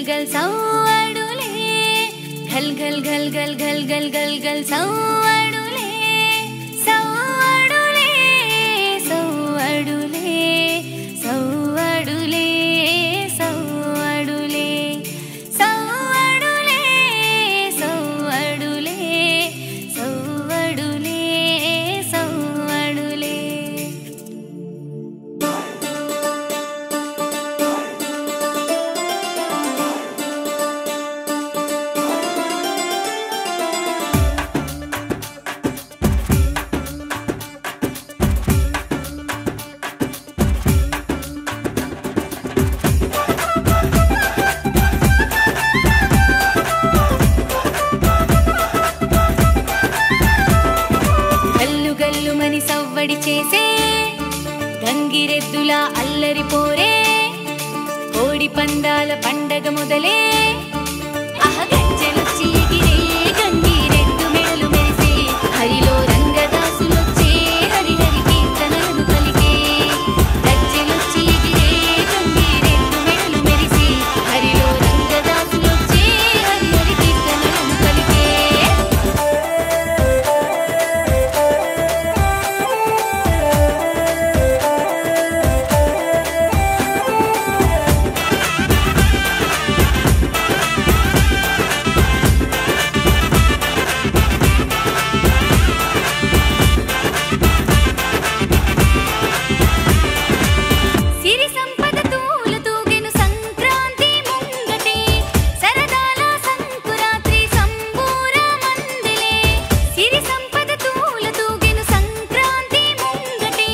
గల్ సౌవడులే గల్ గల్ గల్ గల్ గల్ గల్ గల్ గల్ సౌవడులే సౌవడులే సౌవడులే సౌవడులే సౌవడులే సౌవడులే సౌవడులే సౌవడులే సౌవడులే గల్లుమని సవ్వడి చేసే గంగిరెద్దుల అల్లరి పోరే కోడి పందాల పండగ మొదలే అహగజ్జలొచ్చి ఎగిరే గంగిరెద్దు మెడలు మెరిసే హరిలో రంగదాసులొచ్చే హరిహరి కీర్తనలను పలికే గజ్జలొచ్చి ఎగిరే గంగిరెద్దు మెడలు మెరిసే హరిలో రంగదాసులొచ్చే హరిహరి కీర్తనలను పలికే సిరి సంపద తూలు తూగెను సంక్రాంతి ముంగటే సరదాల సంకురాత్రి సంబూర మందిలే సిరి సంపద తూలు తూగెను సంక్రాంతి ముంగటే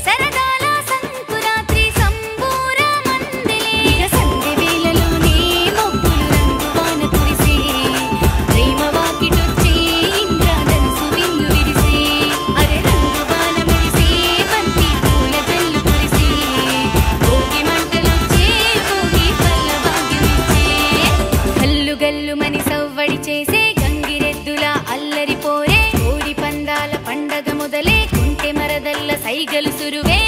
సరదాల సంకురాత్రి సంబూర మందిలే ఇక సంధ్య వేళలోనే మొక్కులు రంగువాన కురిసే ప్రేమ వాకిటొచ్చే ఇంద్రధనుసు విల్లు విరిసే అరే రంగువాన మెరిసే బంతి పూల జల్లు కురిసే భోగి మంటలొచ్చే భోగి పల్ల భాగ్యమిచ్చే గల్లు గల్లుమని సవ్వడి చేసే గంగిరెద్దుల అల్లరి పోరే కోడి పందాల పండగ మొదలే కుంటె మరదల్ల సైగలు సురువే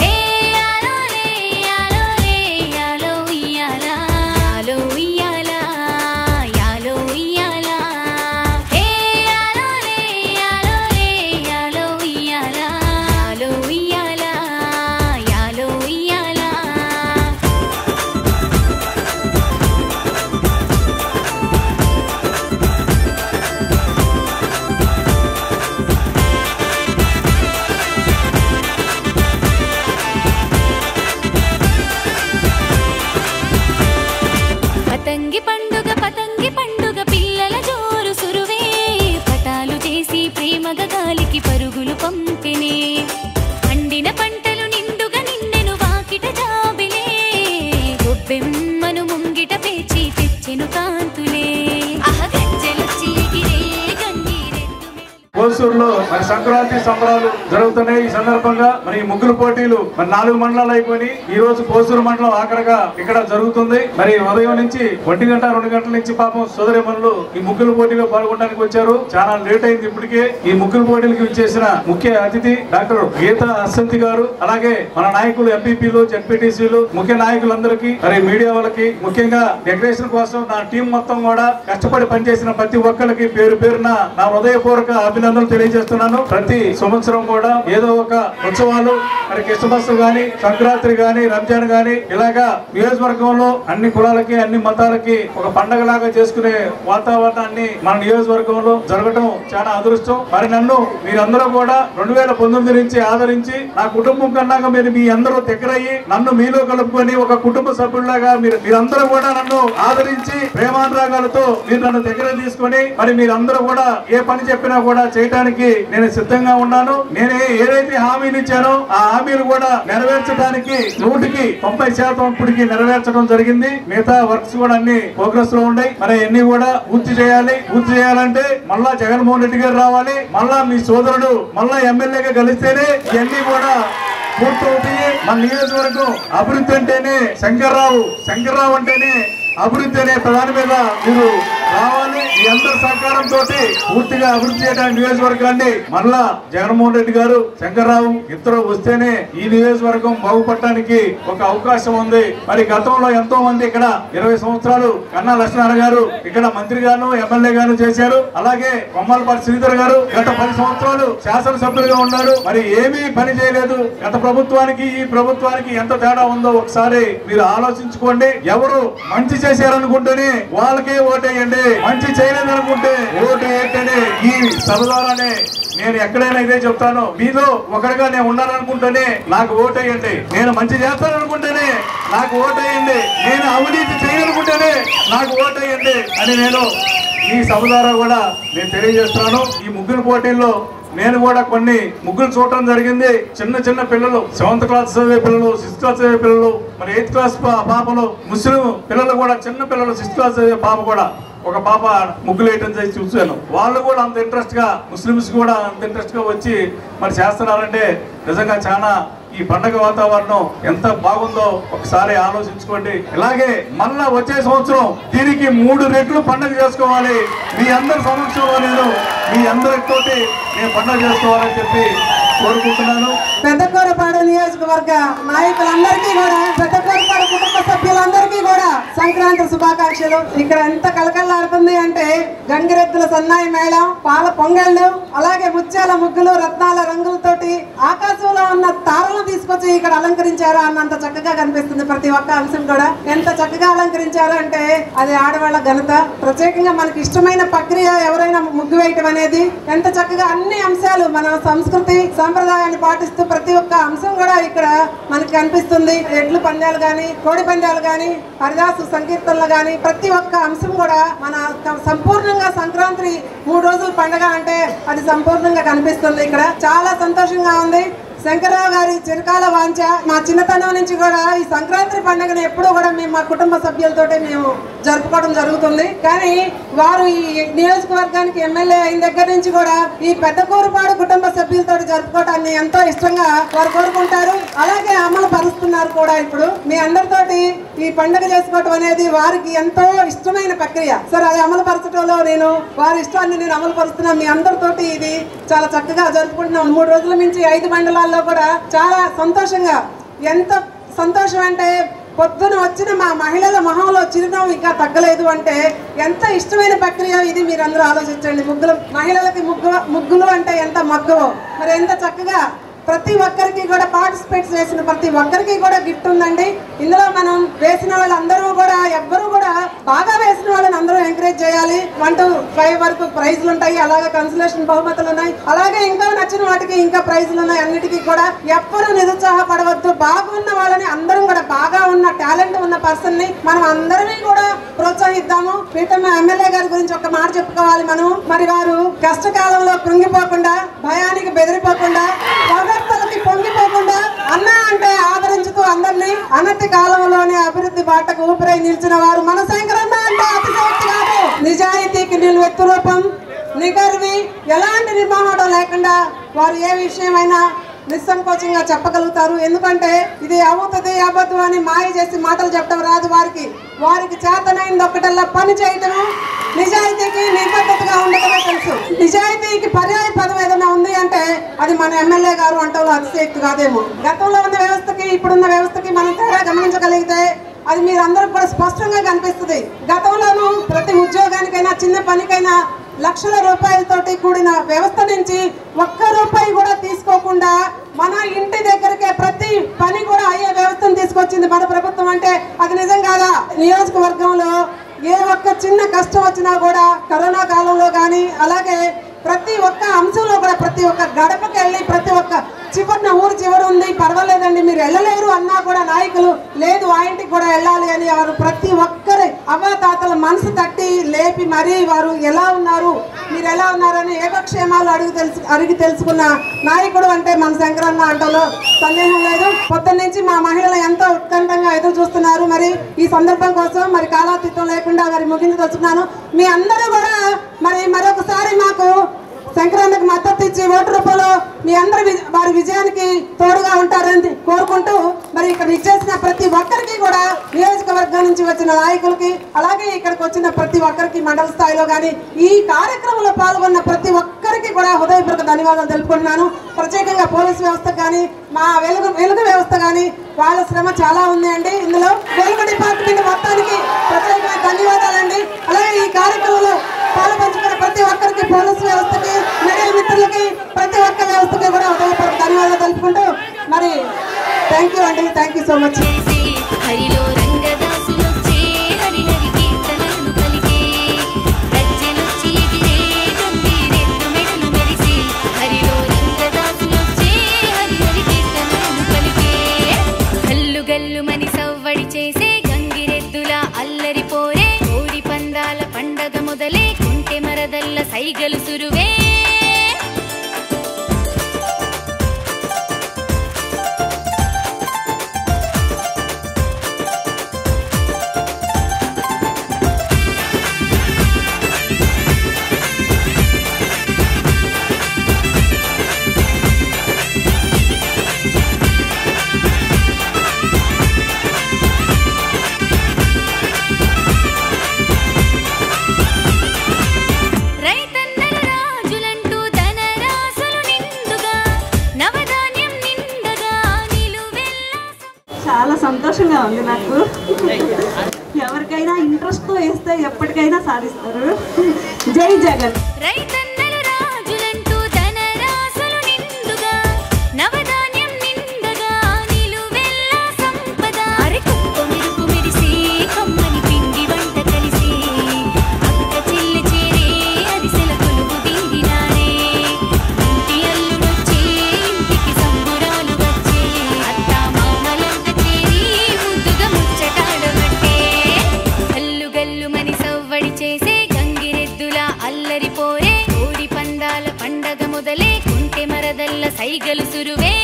ఏ యాలోలే యాలోలే యాలో ఉయ్యాలా యాలో ఉయ్యాలా యాలో ఉయ్యాలా ఏ యాలోలే యాలోలే యాలో ఉయ్యాలా యాలో ఉయ్యాలా యాలో ఉయ్యాలా పతంగి పండుగ పిల్లల జోరు సురువే పటాలు చేసి ప్రేమగా గాలికి పరుగులు పంపినే పండిన పంటలు నిండుగా నిండెను వాకిట జాబిలే గొబ్బెమ్మను ముంగిట పేచి తెచ్చెను కాంతులే అహగజ్జలొచ్చి ఎగిరే గంగిరెద్దు కోసూరులో మరి సంక్రాంతి సంబరాలు జరుగుతున్నాయి. ఈ సందర్భంగా మరి ముగ్గులు పోటీలు మరి 4 మండలాలు అయిపోయి ఈ రోజు కోసూరు మండలం ఆఖరిగా ఇక్కడ జరుగుతుంది. మరి ఉదయం నుంచి 1 గంట 2 గంటల నుంచి పాపం సోదరిమణులు ఈ ముగ్గులు పోటీలో పాల్గొనడానికి వచ్చారు. చాలా లేట్ అయింది. ఇప్పటికే ఈ ముగ్గులు పోటీలకు విచ్చేసిన ముఖ్య అతిథి డాక్టర్ గీతా అస్సంతి గారు, అలాగే మన నాయకులు ఎంపీపీలు జెడ్పీటీసీలు ముఖ్య నాయకులందరికీ మరి మీడియా వాళ్ళకి ముఖ్యంగా డెకరేషన్ కోసం నా టీం మొత్తం కూడా కష్టపడి పనిచేసిన ప్రతి ఒక్కరికి పేరు పేరున నా హృదయపూర్వక అభినందనలు తెలియజేస్తున్నాను. ప్రతి సంవత్సరం కూడా ఏదో ఒక ఉత్సవాలు మరి క్రిస్మస్ గాని సంక్రాంతి గాని రంజాన్ గాని ఇలాగా నియోజకవర్గంలో అన్ని కులాలకి అన్ని మతాలకి ఒక పండగలాగా చేసుకునే వాతావరణాన్ని మన నియోజకవర్గంలో జరగడం చాలా అదృష్టం. మరి నన్ను మీరందరూ కూడా 2019 నుంచి ఆదరించి నా కుటుంబం కన్నాగా మీరు మీ అందరూ దగ్గరయ్యి నన్ను మీలో కలుపుకొని ఒక కుటుంబ సభ్యుల్లాగా మీరందరూ కూడా నన్ను ఆదరించి ప్రేమానురాగాలతో మీరు నన్ను దగ్గర తీసుకొని మరి మీరందరూ కూడా ఏ పని చెప్పినా కూడా చేయడానికి నేను సిద్ధంగా ఉన్నాను. నేను ఏదైతే హామీలు ఇచ్చానో ఆ హామీలు కూడా నెరవేర్చడానికి 100% ఇప్పటికి నెరవేర్చడం జరిగింది. మిగతా వర్క్స్ కూడా అన్ని ప్రోగ్రెస్ లో ఉన్నాయి. మరి అన్ని కూడా పూర్తి చేయాలి. పూర్తి చేయాలంటే మళ్ళా జగన్మోహన్ రెడ్డి గారు రావాలి. మళ్ళా మీ సోదరుడు మళ్ళా ఎమ్మెల్యేగా గెలిస్తేనే ఇవన్నీ కూడా పూర్తవుతాయి. మన నియోజకవర్గం అభివృద్ధి అంటేనే శంకర్రావు అంటేనే అభివృద్ధి అనే ప్రధాని మీద మీరు రావాలి. ఈ అందరి సహకారంతో పూర్తిగా అభివృద్ధి చేయడానికి నియోజకవర్గాన్ని మళ్ళా జగన్మోహన్ రెడ్డి గారు, శంకర్రావు ఇద్దరు వస్తేనే ఈ నియోజకవర్గం బాగుపడటానికి ఒక అవకాశం ఉంది. మరి గతంలో ఎంతో మంది ఇక్కడ 20 సంవత్సరాలు కన్నా లక్ష్మీనారాయణ గారు ఇక్కడ మంత్రి గాను ఎమ్మెల్యే గాను చేశారు. అలాగే కొమ్మలపాటి శ్రీధర్ గారు గత 10 సంవత్సరాలు శాసనసభ్యులుగా ఉన్నారు. మరి ఏమీ పని చేయలేదు. గత ప్రభుత్వానికి ఈ ప్రభుత్వానికి ఎంత తేడా ఉందో ఒకసారి మీరు ఆలోచించుకోండి. ఎవరు మంచి చేశారనుకుంటేనే వాళ్ళకే ఓటేయండి, మంచి చేయలేదనుకుంటే ఓటు వేయండి. ఈ సభ ద్వారానే నేను ఎక్కడైనా ఇదే చెప్తాను. మీలో ఒకరిగా నేను ఉండాలనుకుంటేనే నాకు ఓటేయండి. నేను మంచి చేస్తాననుకుంటేనే నాకు ఓటేయండి. నేను అవినీతి చేయాలనుకుంటేనే నాకు ఓటేయండి అని నేను ఈ సభ ద్వారా కూడా నేను తెలియజేస్తున్నాను. ఈ ముగ్గురు పోటీల్లో నేను కూడా కొన్ని ముగ్గురు చూడటం జరిగింది. చిన్న చిన్న పిల్లలు, 7th క్లాస్ చదివే పిల్లలు, 6th క్లాస్ చదివే పిల్లలు, మరి 8th క్లాస్ పాపలు, ముస్లిం పిల్లలు కూడా, చిన్న పిల్లలు 6th క్లాస్ చదివే పాప కూడా, ఒక పాప ముగ్గులు వేయటం చేసి చూశాను. వాళ్ళు కూడా అంత ఇంట్రెస్ట్ గా, ముస్లిమ్స్ కూడా అంత ఇంట్రెస్ట్ గా వచ్చి మరి చేస్తున్నారంటే నిజంగా చాలా ఈ పండగ వాతావరణం ఎంత బాగుందో ఒకసారి ఆలోచించుకోండి. ఇలాగే మళ్ళా వచ్చే సంవత్సరం దీనికి 3 రెట్లు పండగ చేసుకోవాలి. మీ అందరి సమక్షంలో నేను మీ అందరితోటి నేను పండగ చేసుకోవాలని చెప్పి కోరుకుంటున్నాను. పెద్దకూరపాడు నియోజకవర్గ నాయకులందరికీ కూడా, పెద్దకూరపాడు కుటుంబ సభ్యులందరికీ కూడా సంక్రాంతి శుభాకాంక్షలు. ఇక్కడ ఎంత కలకల్లాడుతుంది అంటే గంగిరెద్దుల సన్నాయి మేళం, పాల పొంగళ్ళు, అలాగే ముత్యాల ముగ్గులు, రత్నాల రంగులతోటి ఆకాశంలో ఉన్న తారలను తీసుకొచ్చి ఇక్కడ అలంకరించారు అన్నంత చక్కగా కనిపిస్తుంది. ప్రతి ఒక్క అంశం కూడా ఎంత చక్కగా అలంకరించారు అంటే అది ఆడవాళ్ళ ఘనత. ప్రత్యేకంగా మనకి ఇష్టమైన ప్రక్రియ ఎవరైనా ముగ్గు వేయటం అనేది ఎంత చక్కగా అన్ని అంశాలు మన సంస్కృతి సంప్రదాయాన్ని పాటిస్తూ ప్రతి ఒక్క అంశం కూడా ఇక్కడ మనకి కనిపిస్తుంది. ఎడ్లు పందాలు గాని, కోడి పందాలు గాని, హరిదాసు సంకీర్తనలు గాని, ప్రతి ఒక్క అంశం కూడా మన సంపూర్ణంగా సంక్రాంతి 3 రోజుల పండుగ అంటే అది సంపూర్ణంగా కనిపిస్తుంది. ఇక్కడ చాలా సంతోషంగా ఉంది. శంకర్రావు గారి చిరకాల వాంఛ, మా చిన్నతనం నుంచి కూడా ఈ సంక్రాంతి పండుగను ఎప్పుడూ కూడా మేము మా కుటుంబ సభ్యులతో మేము జరుపుకోవడం జరుగుతుంది. కానీ వారు ఈ నియోజకవర్గానికి ఎమ్మెల్యే అయిన దగ్గర నుంచి కూడా ఈ పెద్దకూరుపాడు కుటుంబ సభ్యులతో జరుపుకోవటాన్ని ఎంతో ఇష్టంగా వారు కోరుకుంటారు. అలాగే అమలు పరుస్తున్నారు కూడా. ఇప్పుడు మీ అందరితోటి ఈ పండుగ చేసుకోవటం అనేది వారికి ఎంతో ఇష్టమైన ప్రక్రియ. సరే, అది అమలు పరచడంలో నేను వారి ఇష్టాన్ని నేను అమలు పరుస్తున్నాను. మీ అందరితోటి ఇది చాలా చక్కగా జరుపుకుంటున్నాం. 3 రోజుల నుంచి 5 మండలాల్లో కూడా చాలా సంతోషంగా, ఎంత సంతోషం అంటే పొద్దున వచ్చిన మా మహిళల మొహంలో చిరునవ్వు ఇంకా తగ్గలేదు అంటే ఎంత ఇష్టమైన ప్రక్రియ ఇది. మీరందరూ ఆలోచించండి. మహిళలకి ముగ్గులు అంటే ఎంత మక్కువో, మరి ఎంత చక్కగా ప్రతి ఒక్కరికి కూడా పార్టిసిపేట్ చేసిన ప్రతి ఒక్కరికి కూడా గిఫ్ట్ ఉందండి. ఇందులో మనం వేసిన వాళ్ళందరూ కూడా, ఎవ్వరూ కూడా బాగా వేసిన వాళ్ళని అందరూ ఎంకరేజ్ చేయాలి. 1 to 5 వరకు ప్రైజ్లు ఉంటాయి. అలాగే కన్సలేషన్ బహుమతులు ఉన్నాయి. అలాగే ఇంకా నచ్చిన వాటికి ఇంకా ప్రైజ్లు ఉన్నాయి. అన్నిటికీ కూడా ఎవ్వరూ నిరుత్సాహపడవద్దు. బాగున్న వాళ్ళని అందరం కూడా, బాగా ఉన్న టాలెంట్ ఉన్న పర్సన్ ని మనం అందరినీ కూడా ప్రోత్సహిద్దాము. పీఠం ఎమ్మెల్యే గారి గురించి ఒక మాట చెప్పుకోవాలి మనం. మరి వారు కష్టకాలంలో కృంగిపోకుండా, భయానికి బెదిరిపోకుండా, పదార్థాలకి పొంగిపోకుండా, అన్న అంటే ఆదరించుతూ అందరినీ అనతి కాలంలోనే అభివృద్ధి బాటకు ఊపిరై నిలిచిన వారు మన శంకరన్న అంటే అతిశయోక్తి కాదు. నిజాయితీకి నిలువెత్తు రూపం, నిగర్వి, ఎలాంటి నిర్మాణం లేకుండా వారు ఏ విషయమైనా నిస్సంకోచంగా చెప్పగలుగుతారు. ఎందుకంటే ఇది అవుతుంది అబద్ధం అని మాయ చేసి మాటలు చెప్పడం రాదు వారికి చేతనైంది ఒక్కటల్లా పని చేయటము, నిజాయితీకి నిబద్ధతగా ఉండటమే తెలుసు. నిజాయితీకి పర్యాయ పదం ఏదైనా ఉంది అంటే అది మన ఎమ్మెల్యే గారు అంటూ అతిశయోక్తి కాదేమో. గతంలో ఉన్న వ్యవస్థకి ఇప్పుడున్న వ్యవస్థకి మనం తేడా గమనించగలిగితే అది మీరందరూ కూడా స్పష్టంగా కనిపిస్తుంది. గతంలోనూ ప్రతి ఉద్యోగానికైనా చిన్న పనికైనా లక్షల రూపాయలతోటి కూడిన వ్యవస్థ నుంచి 1 రూపాయి కూడా తీసుకోకుండా మన ఇంటి దగ్గరకే ప్రతి పని కూడా అయ్యే వ్యవస్థను తీసుకొచ్చింది మన ప్రభుత్వం. అంటే అది నిజం కాదా? నియోజకవర్గంలో ఏ ఒక్క చిన్న కష్టం వచ్చినా కూడా కరోనా కాలంలో కానీ, అలాగే ప్రతి ఒక్క అంశంలో కూడా, ప్రతి ఒక్క గడపకి వెళ్ళి, ప్రతి ఒక్క ఊరు చివరి ఉంది పర్వాలేదండి మీరు వెళ్ళలేరు అన్నా కూడా నాయకులు లేదు ఆ ఇంటికి కూడా వెళ్ళాలి అని వారు ప్రతి ఒక్కరి అవ్వాతాతల మనసు తట్టి లేపి మరీ వారు ఎలా ఉన్నారు, మీరు ఎలా ఉన్నారని ఏకక్షేమాలు అడిగి తెలుసుకున్న నాయకుడు అంటే మన శంకరన్న అంటలో సందేహం లేదు. పొద్దున్న నుంచి మా మహిళలు ఎంతో ఉత్కంఠంగా ఎదురు చూస్తున్నారు. మరి ఈ సందర్భం కోసం మరి కాలాతీతం లేకుండా మరి ముగించి తెచ్చుకున్నాను. మీ అందరూ కూడా మరి మరొకసారి మాకు సంక్రాంతికి మద్దతు ఇచ్చి ఓటు రూపంలో మీ అందరి వారి విజయానికి తోడుగా ఉంటారని కోరుకుంటూ మరి ఇక్కడ ఇచ్చేసిన ప్రతి ఒక్కరికి కూడా నియోజకవర్గం నుంచి వచ్చిన నాయకులకి అలాగే ఇక్కడికి వచ్చిన ప్రతి ఒక్కరికి మండల స్థాయిలో కానీ ఈ కార్యక్రమంలో పాల్గొన్న ప్రతి ఒక్కరికి కూడా హృదయపూర్వక ధన్యవాదాలు తెలుపుకుంటున్నాను. ప్రత్యేకంగా పోలీసు వ్యవస్థ కానీ మా వెలుగు వ్యవస్థ కానీ వాళ్ళ శ్రమ చాలా ఉంది అండి. ఇందులో వెలుగు డిపార్ట్మెంట్ మొత్తానికి ప్రత్యేకమైన ధన్యవాదాలండి. అలాగే ఈ కార్యక్రమంలో పాల్పంచుకున్న ప్రతి ఒక్కరికి పోలీసు వ్యవస్థకి మీడియా మిత్రులకి ప్రతి ఒక్క వ్యవస్థకి కూడా హృదయపూర్వక ధన్యవాదాలు తెలుపుకుంటూ మరి థ్యాంక్ యూ అండి. Thank you so much. సైగలు సురువే చాలా సంతోషంగా ఉంది నాకు. ఎవరికైనా ఇంట్రెస్ట్ వేస్తే ఎప్పటికైనా సాధిస్తారు. జై జగన్. అల్లరి పోరే కోడి పందాల పండగ మొదలే కుంటె మరదల్ల సైగలు సురువే.